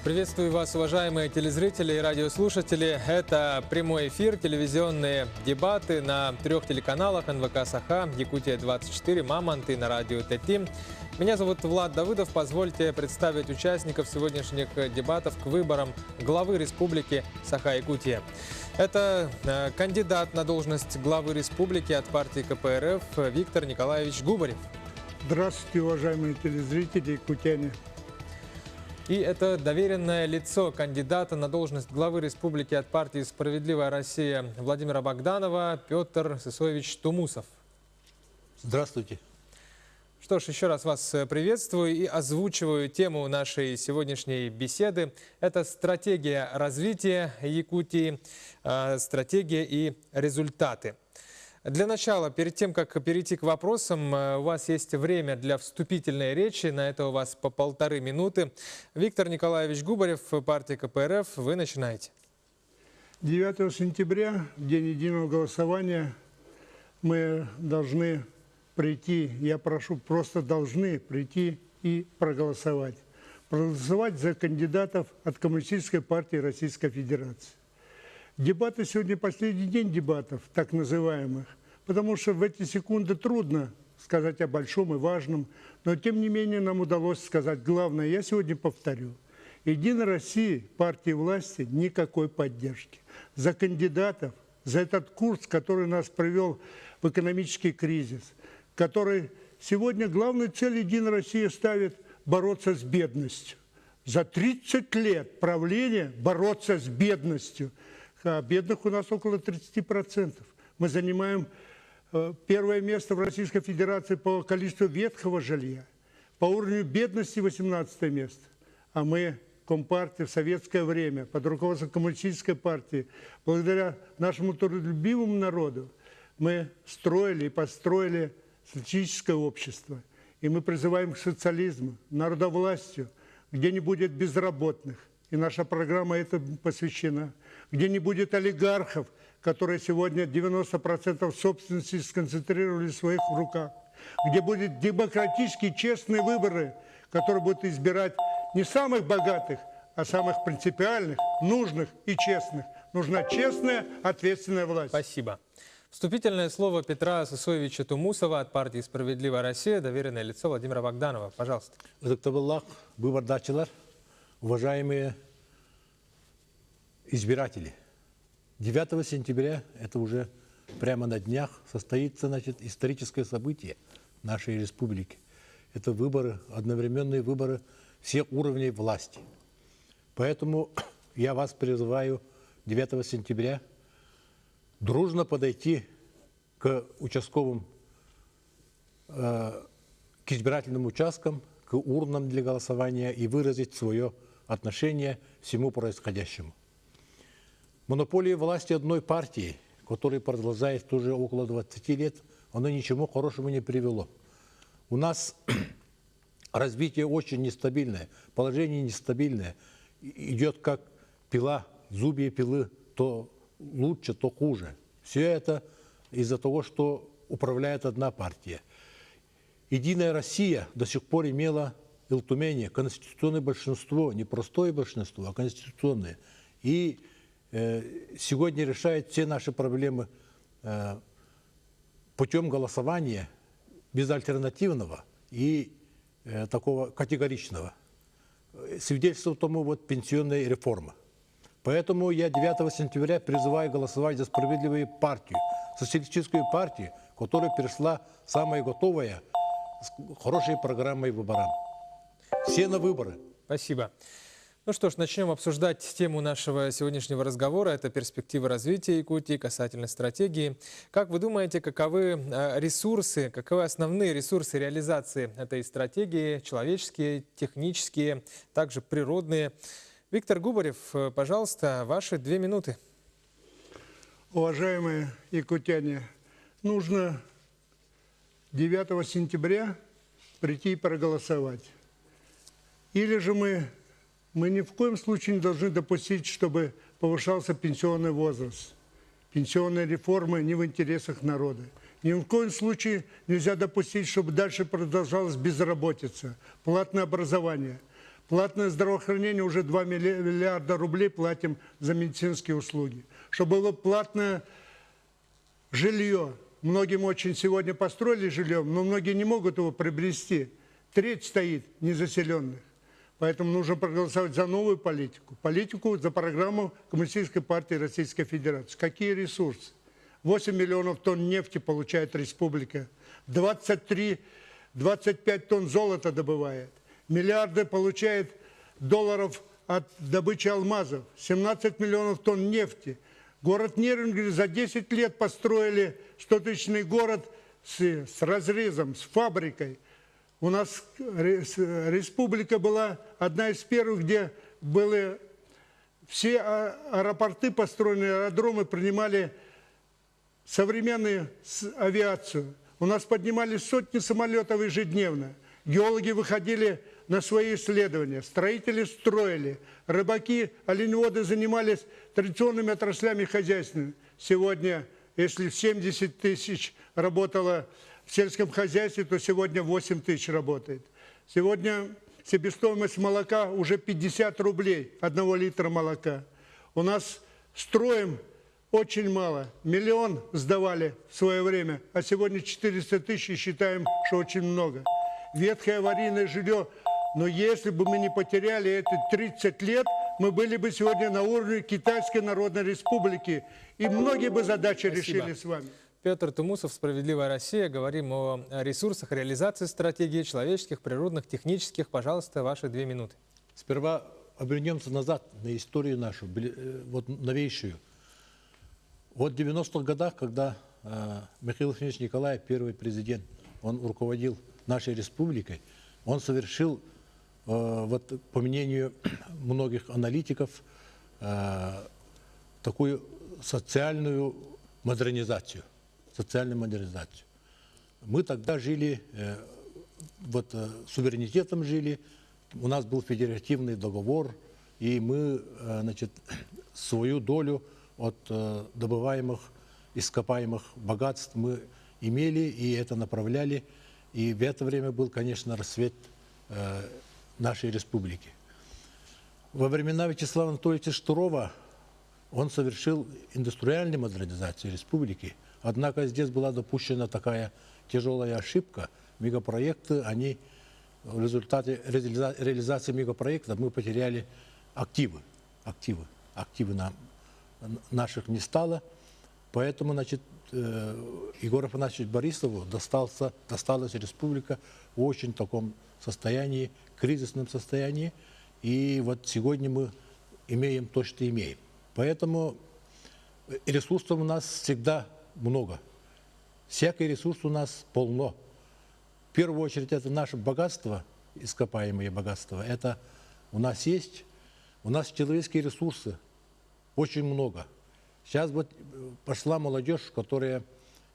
Приветствую вас, уважаемые телезрители и радиослушатели. Это прямой эфир, телевизионные дебаты на 3 телеканалах: НВК Саха, Якутия-24, Мамонт и на радио ТТ. Меня зовут Влад Давыдов. Позвольте представить участников сегодняшних дебатов к выборам главы республики Саха-Якутия. Это кандидат на должность главы республики от партии КПРФ Виктор Николаевич Губарев. Здравствуйте, уважаемые телезрители, якутяне. И это доверенное лицо кандидата на должность главы республики от партии «Справедливая Россия» Владимира Богданова Петр Сысоевич Тумусов. Здравствуйте. Что ж, еще раз вас приветствую и озвучиваю тему нашей сегодняшней беседы. Это стратегия развития Якутии, стратегия и результаты. Для начала, перед тем, как перейти к вопросам, у вас есть время для вступительной речи. На это у вас по 1,5 минуты. Виктор Николаевич Губарев, партия КПРФ, вы начинаете. 9 сентября, в день единого голосования, мы должны прийти, я прошу, просто должны прийти и проголосовать. Проголосовать за кандидатов от Коммунистической партии Российской Федерации. Дебаты сегодня последний день дебатов, так называемых, потому что в эти секунды трудно сказать о большом и важном, но тем не менее нам удалось сказать главное. Я сегодня повторю. Единой России, партии власти, никакой поддержки. За кандидатов, за этот курс, который нас привел в экономический кризис, который сегодня главную цель Единой России ставит бороться с бедностью. За 30 лет правления бороться с бедностью. А бедных у нас около 30%. Мы занимаем первое место в Российской Федерации по количеству ветхого жилья. По уровню бедности 18 место. А мы, Компартия, в советское время, под руководством Коммунистической партии, благодаря нашему трудолюбивому народу, мы строили и построили социалистическое общество. И мы призываем к социализму, народовластию, где не будет безработных. И наша программа этому посвящена. Где не будет олигархов, которые сегодня 90% собственности сконцентрировали в своих руках. Где будут демократические, честные выборы, которые будут избирать не самых богатых, а самых принципиальных, нужных и честных. Нужна честная, ответственная власть. Спасибо. Вступительное слово Петра Сысоевича Тумусова от партии «Справедливая Россия», доверенное лицо Владимира Богданова. Пожалуйста. Уважаемые избиратели, 9 сентября, это уже прямо на днях, состоится, историческое событие нашей республики. Это выборы, одновременные выборы всех уровней власти. Поэтому я вас призываю 9 сентября дружно подойти к участковым, к избирательным участкам, к урнам для голосования и выразить свое отношение всему происходящему. Монополия власти одной партии, которая продолжает уже около 20 лет, оно ничему хорошему не привело. У нас развитие очень нестабильное, положение нестабильное. Идет как пила, зубья пилы, то лучше, то хуже. Все это из-за того, что управляет одна партия. Единая Россия до сих пор имела Илтумение, конституционное большинство, не простое большинство, а конституционное. И сегодня решает все наши проблемы путем голосования безальтернативного и такого категоричного. Свидетельство тому вот пенсионная реформа. Поэтому я 9 сентября призываю голосовать за справедливую партию, социалистическую партию, которая пришла самая готовая, с хорошей программой выборам. Все на выборы. Спасибо. Ну что ж, начнем обсуждать тему нашего сегодняшнего разговора. Это перспективы развития Якутии касательно стратегии. Как вы думаете, каковы ресурсы, каковы основные ресурсы реализации этой стратегии? Человеческие, технические, также природные. Виктор Губарев, пожалуйста, ваши 2 минуты. Уважаемые якутяне, нужно 9 сентября прийти и проголосовать. Или же мы ни в коем случае не должны допустить, чтобы повышался пенсионный возраст. Пенсионные реформы не в интересах народа. Ни в коем случае нельзя допустить, чтобы дальше продолжалась безработица, платное образование. Платное здравоохранение уже 2 миллиарда рублей платим за медицинские услуги. Чтобы было платное жилье. Многим очень сегодня построили жилье, но многие не могут его приобрести. Треть стоит незаселенных. Поэтому нужно проголосовать за новую политику. Политику за программу Коммунистической партии Российской Федерации. Какие ресурсы? 8 миллионов тонн нефти получает республика. 25 тонн золота добывает. Миллиарды получает долларов от добычи алмазов. 17 миллионов тонн нефти. Город Нерюнгри за 10 лет построили 100-тысячный город с разрезом, с фабрикой. У нас республика была одна из первых, где были все аэропорты построены, аэродромы принимали современную авиацию. У нас поднимались сотни самолетов ежедневно. Геологи выходили на свои исследования, строители строили, рыбаки, оленеводы занимались традиционными отраслями хозяйственными. Сегодня, если 70 тысяч работало в сельском хозяйстве, то сегодня 8 тысяч работает. Сегодня себестоимость молока уже 50 рублей, 1 литра молока. У нас строим очень мало. 1 миллион сдавали в свое время, а сегодня 400 тысяч, считаем, что очень много. Ветхое аварийное жилье. Но если бы мы не потеряли эти 30 лет, мы были бы сегодня на уровне Китайской Народной Республики. И многие бы задачи решили с вами. Петр Тумусов, «Справедливая Россия». Говорим о ресурсах реализации стратегии человеческих, природных, технических. Пожалуйста, ваши 2 минуты. Сперва обернемся назад на историю нашу, вот новейшую. Вот в 90-х годах, когда Михаил Ильич Николаев, первый президент, он руководил нашей республикой, он совершил, вот, по мнению многих аналитиков, такую социальную модернизацию. Мы тогда жили, вот, суверенитетом жили, у нас был федеративный договор, и мы, значит, свою долю от добываемых, ископаемых богатств мы имели, и это направляли. И в это время был, конечно, расцвет нашей республики. Во времена Вячеслава Анатольевича Штурова он совершил индустриальную модернизацию республики. Однако здесь была допущена такая тяжелая ошибка. Мегапроекты, они в результате реализации мегапроекта мы потеряли активы. Активы наших не стало. Поэтому, значит, Егору Афанасьевичу Борисову досталась республика в очень таком состоянии, кризисном состоянии. И вот сегодня мы имеем то, что имеем. Поэтому ресурсов у нас всегда много. Всякий ресурс у нас полно. В первую очередь это наше богатство, ископаемые богатства. Это у нас есть. У нас человеческие ресурсы очень много. Сейчас вот пошла молодежь, которая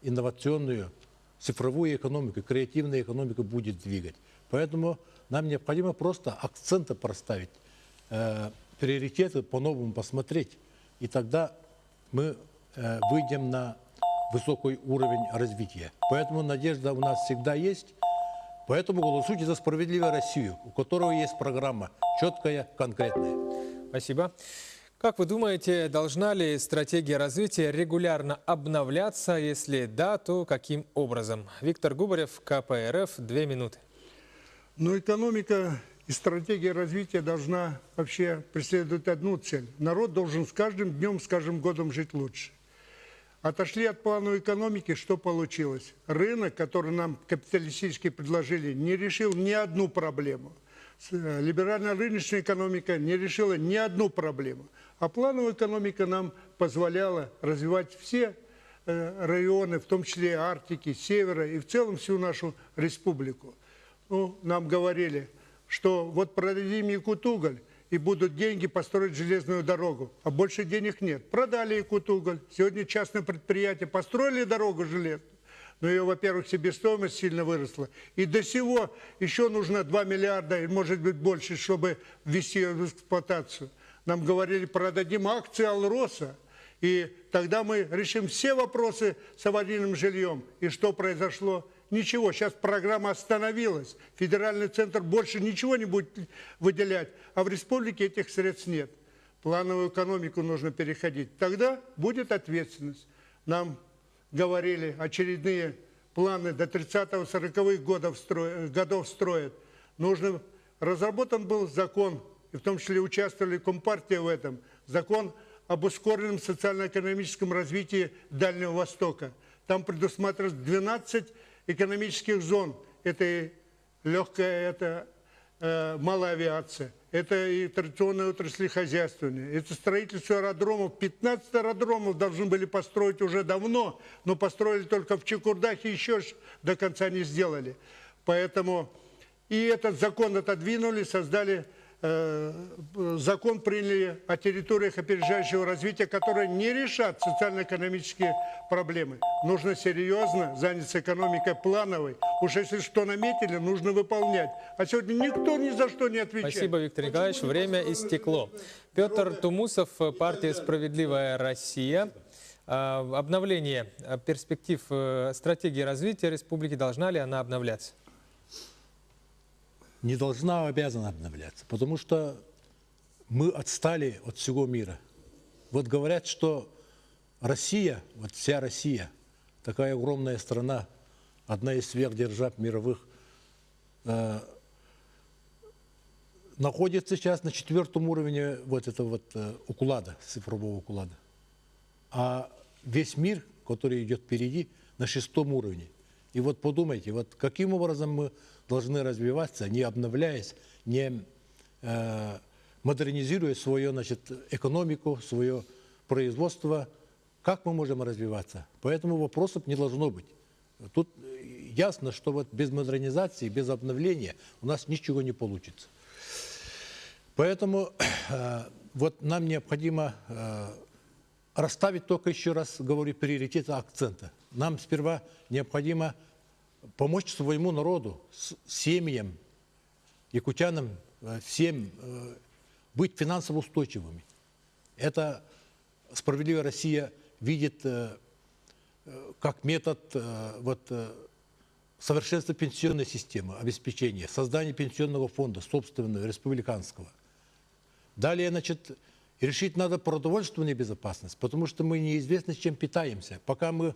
инновационную, цифровую экономику, креативную экономику будет двигать. Поэтому нам необходимо просто акценты проставить, приоритеты по-новому посмотреть. И тогда мы выйдем на высокий уровень развития. Поэтому надежда у нас всегда есть. Поэтому голосуйте за «Справедливую Россию», у которого есть программа четкая, конкретная. Спасибо. Как вы думаете, должна ли стратегия развития регулярно обновляться? Если да, то каким образом? Виктор Губарев, КПРФ, 2 минуты. Но экономика и стратегия развития должна вообще преследовать одну цель. Народ должен с каждым днем, с каждым годом жить лучше. Отошли от плановой экономики, что получилось? Рынок, который нам капиталистически предложили, не решил ни одну проблему. Либерально-рыночная экономика не решила ни одну проблему. А плановая экономика нам позволяла развивать все районы, в том числе Арктики, Севера и в целом всю нашу республику. Ну, нам говорили, что вот продадим Якутуголь, и будут деньги построить железную дорогу. А больше денег нет. Продали Якутуголь. Сегодня частное предприятие построили дорогу железную. Но ее, во-первых, себестоимость сильно выросла. И до сего еще нужно 2 миллиарда, может быть больше, чтобы ввести ее в эксплуатацию. Нам говорили, продадим акции Алроса, и тогда мы решим все вопросы с аварийным жильем. И что произошло? ничего, сейчас программа остановилась, федеральный центр больше ничего не будет выделять, а в республике этих средств нет. Плановую экономику нужно переходить. Тогда будет ответственность. Нам говорили, очередные планы до 30-40-х годов строят. Разработан был закон, и в том числе участвовали Компартия в этом, закон об ускоренном социально-экономическом развитии Дальнего Востока. Там предусматривалось 12 экономических зон. Это легкая, это малая авиация, это и традиционные отрасли хозяйствования, это строительство аэродромов. 15 аэродромов должны были построить уже давно, но построили только в Чекурдахе, еще до конца не сделали. Поэтому и этот закон отодвинули, создали закон приняли о территориях опережающего развития, которые не решат социально-экономические проблемы. Нужно серьезно заняться экономикой плановой. Уж если что наметили, нужно выполнять. А сегодня никто ни за что не отвечает. Спасибо, Виктор Николаевич. Время истекло. Петр Тумусов, партия «Справедливая Россия». Обновление перспектив стратегии развития республики, должна ли она обновляться? Не должна, а обязана обновляться, потому что мы отстали от всего мира. Вот говорят, что Россия, вот вся Россия, такая огромная страна, одна из сверхдержав мировых, находится сейчас на 4-м уровне вот этого уклада, цифрового уклада. А весь мир, который идет впереди, на 6-м уровне. И вот подумайте, вот каким образом мы должны развиваться, не обновляясь, не модернизируя свою, экономику, свое производство, как мы можем развиваться? Поэтому вопросов не должно быть. Тут ясно, что вот без модернизации, без обновления у нас ничего не получится. Поэтому вот нам необходимо расставить, только еще раз говорю, приоритеты, акцента. Нам сперва необходимо помочь своему народу, семьям, якутянам, всем быть финансово устойчивыми. Это «Справедливая Россия» видит как метод совершенства пенсионной системы, обеспечения, создания пенсионного фонда, собственного, республиканского. Далее, решить надо продовольственную безопасность, потому что мы неизвестно, чем питаемся. Пока мы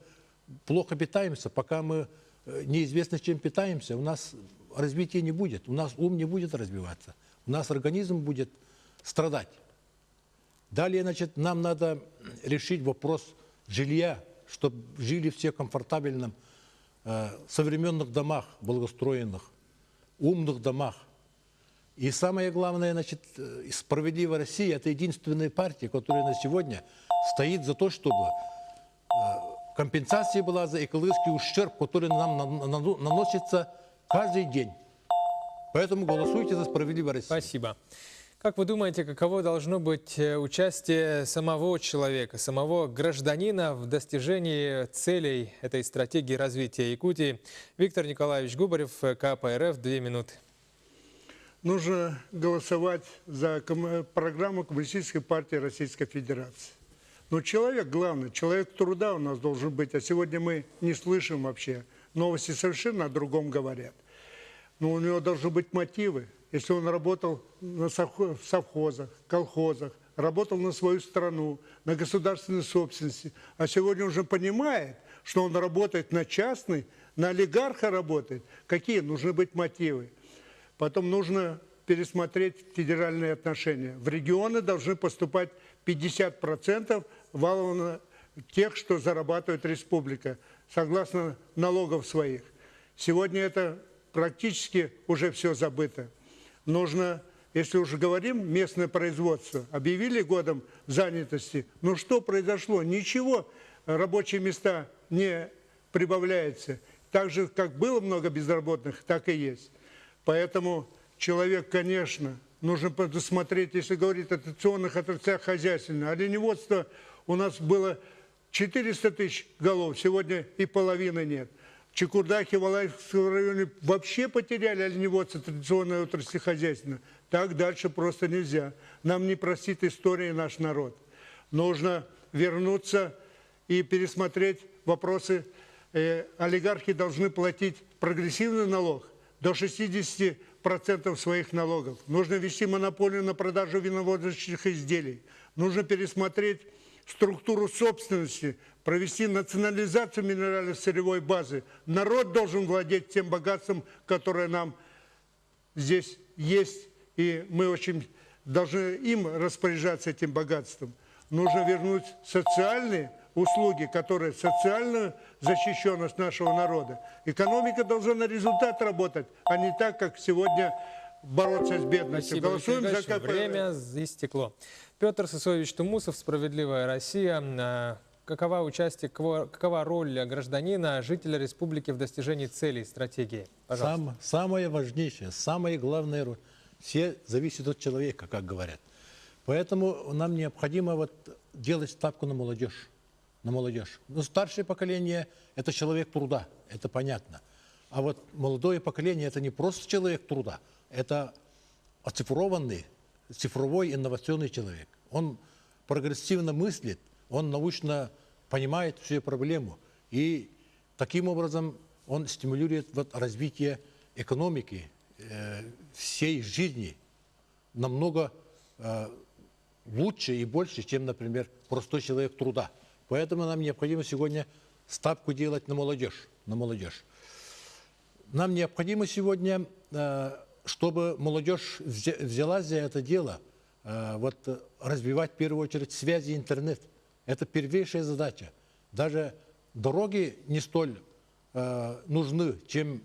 плохо питаемся, пока мы неизвестно, чем питаемся, у нас развития не будет, у нас ум не будет развиваться, у нас организм будет страдать. Далее, нам надо решить вопрос жилья, чтобы жили все в комфортабельном, современных домах, благоустроенных, умных домах. И самое главное, «Справедливая Россия» – это единственная партия, которая на сегодня стоит за то, чтобы компенсация была за экологический ущерб, который нам наносится каждый день. Поэтому голосуйте за «Справедливую Россию». Спасибо. Как вы думаете, каково должно быть участие самого человека, самого гражданина в достижении целей этой стратегии развития Якутии? Виктор Николаевич Губарев, КПРФ, 2 минуты. Нужно голосовать за программу Коммунистической партии Российской Федерации. Но человек главный, человек труда у нас должен быть, а сегодня мы не слышим вообще. Новости совершенно о другом говорят. Но у него должны быть мотивы. Если он работал в совхозах, колхозах, работал на свою страну, на государственной собственности, а сегодня уже понимает, что он работает на частный, на олигарха работает, какие нужны быть мотивы. Потом нужно пересмотреть федеральные отношения. В регионы должны поступать 50% валового тех, что зарабатывает республика, согласно налогов своих. Сегодня это практически уже все забыто. Нужно, если уже говорим, местное производство. Объявили годом занятости. Но что произошло? Ничего. Рабочие места не прибавляются. Так же, как было много безработных, так и есть. Поэтому человек, конечно, нужно предусмотреть, если говорить о традиционных отраслях хозяйственного. Оленеводство у нас было 400 тысяч голов, сегодня и половины нет. В Чекурдахе, в Алайском районе вообще потеряли оленеводство, традиционной отрасли хозяйственного. Так дальше просто нельзя. Нам не простит история наш народ. Нужно вернуться и пересмотреть вопросы олигархи должны платить прогрессивный налог до 60% своих налогов. Нужно ввести монополию на продажу виноводочных изделий. Нужно пересмотреть структуру собственности, провести национализацию минерально-сырьевой базы. Народ должен владеть тем богатством, которое нам здесь есть, и мы очень должны им распоряжаться этим богатством. Нужно вернуть социальные услуги, которые социальную защищенность нашего народа. Экономика должна на результат работать, а не так, как сегодня бороться с бедностью. Спасибо, Голосуем за КПРФ. Время истекло. Петр Сысоевич Тумусов, «Справедливая Россия». Какова роль гражданина, жителя республики в достижении целей стратегии? Пожалуйста. Самое важнейшее, самое главное, все зависит от человека, как говорят. Поэтому нам необходимо делать ставку на молодежь. Но старшее поколение – это человек труда, это понятно. А вот молодое поколение – это не просто человек труда, это оцифрованный, цифровой инновационный человек. Он прогрессивно мыслит, он научно понимает всю проблему. И таким образом он стимулирует развитие экономики, всей жизни намного лучше и больше, чем, например, простой человек труда. Поэтому нам необходимо сегодня ставку делать на молодежь. Нам необходимо сегодня, чтобы молодежь взялась за это дело, развивать в первую очередь связи интернет. Это первейшая задача. Даже дороги не столь нужны, чем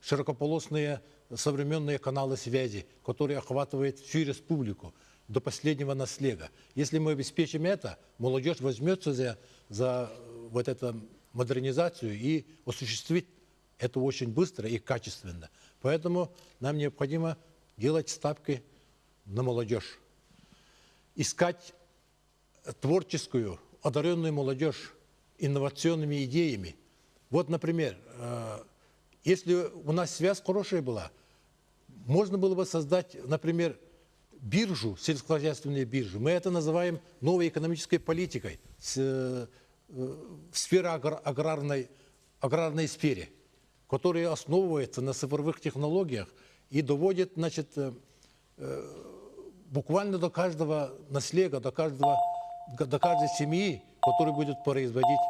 широкополосные современные каналы связи, которые охватывают всю республику до последнего наслега. Если мы обеспечим это, молодежь возьмется за эту модернизацию и осуществит это очень быстро и качественно. Поэтому нам необходимо делать ставки на молодежь. Искать творческую, одаренную молодежь инновационными идеями. Например, если у нас связь хорошая была, можно было бы создать, например, биржу, сельскохозяйственную биржу. Мы это называем новой экономической политикой в сфере аграрной сфере, которая основывается на цифровых технологиях и доводит, буквально до каждого наследия, до каждой семьи, которая будет производить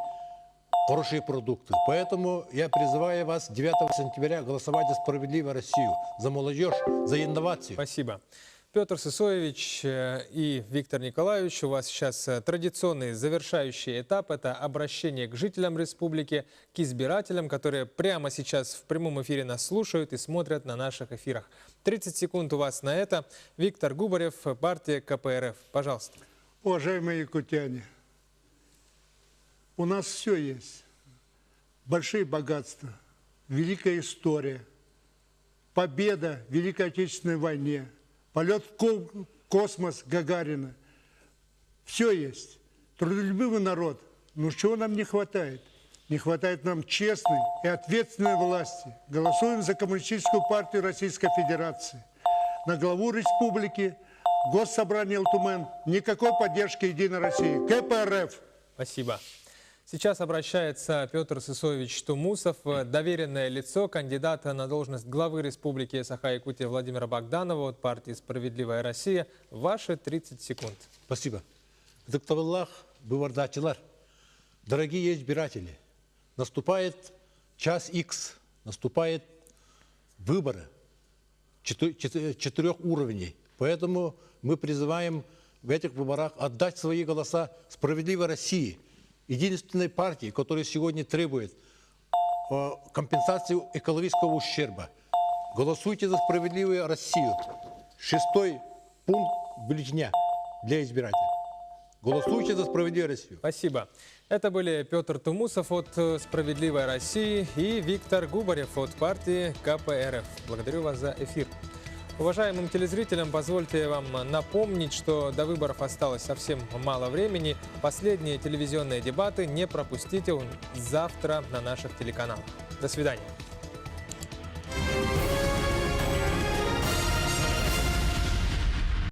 хорошие продукты. Поэтому я призываю вас 9 сентября голосовать за «Справедливую Россию», за молодежь, за инновации. Спасибо. Петр Сысоевич и Виктор Николаевич, у вас сейчас традиционный завершающий этап. Это обращение к жителям республики, к избирателям, которые прямо сейчас в прямом эфире нас слушают и смотрят на наших эфирах. 30 секунд у вас на это. Виктор Губарев, партия КПРФ. Пожалуйста. Уважаемые якутяне, у нас все есть. Большие богатства, великая история, победа в Великой Отечественной войне, полет в космос Гагарина. Все есть. Трудолюбивый народ. Но чего нам не хватает? Не хватает нам честной и ответственной власти. Голосуем за Коммунистическую партию Российской Федерации. На главу республики, Госсобрание Алтумен. Никакой поддержки Единой России. КПРФ. Спасибо. Сейчас обращается Петр Сысоевич Тумусов, доверенное лицо кандидата на должность главы Республики Саха-Якутия Владимира Богданова от партии «Справедливая Россия». Ваши 30 секунд. Спасибо. Дорогие избиратели, наступает час X, наступает выборы 4 уровней. Поэтому мы призываем в этих выборах отдать свои голоса «Справедливой России», единственной партии, которая сегодня требует компенсацию экологического ущерба. Голосуйте за «Справедливую Россию». 6-й пункт бюллетеня для избирателей. Голосуйте за «Справедливую Россию». Спасибо. Это были Петр Тумусов от «Справедливой России» и Виктор Губарев от партии КПРФ. Благодарю вас за эфир. Уважаемым телезрителям, позвольте вам напомнить, что до выборов осталось совсем мало времени. Последние телевизионные дебаты не пропустите завтра на наших телеканалах. До свидания.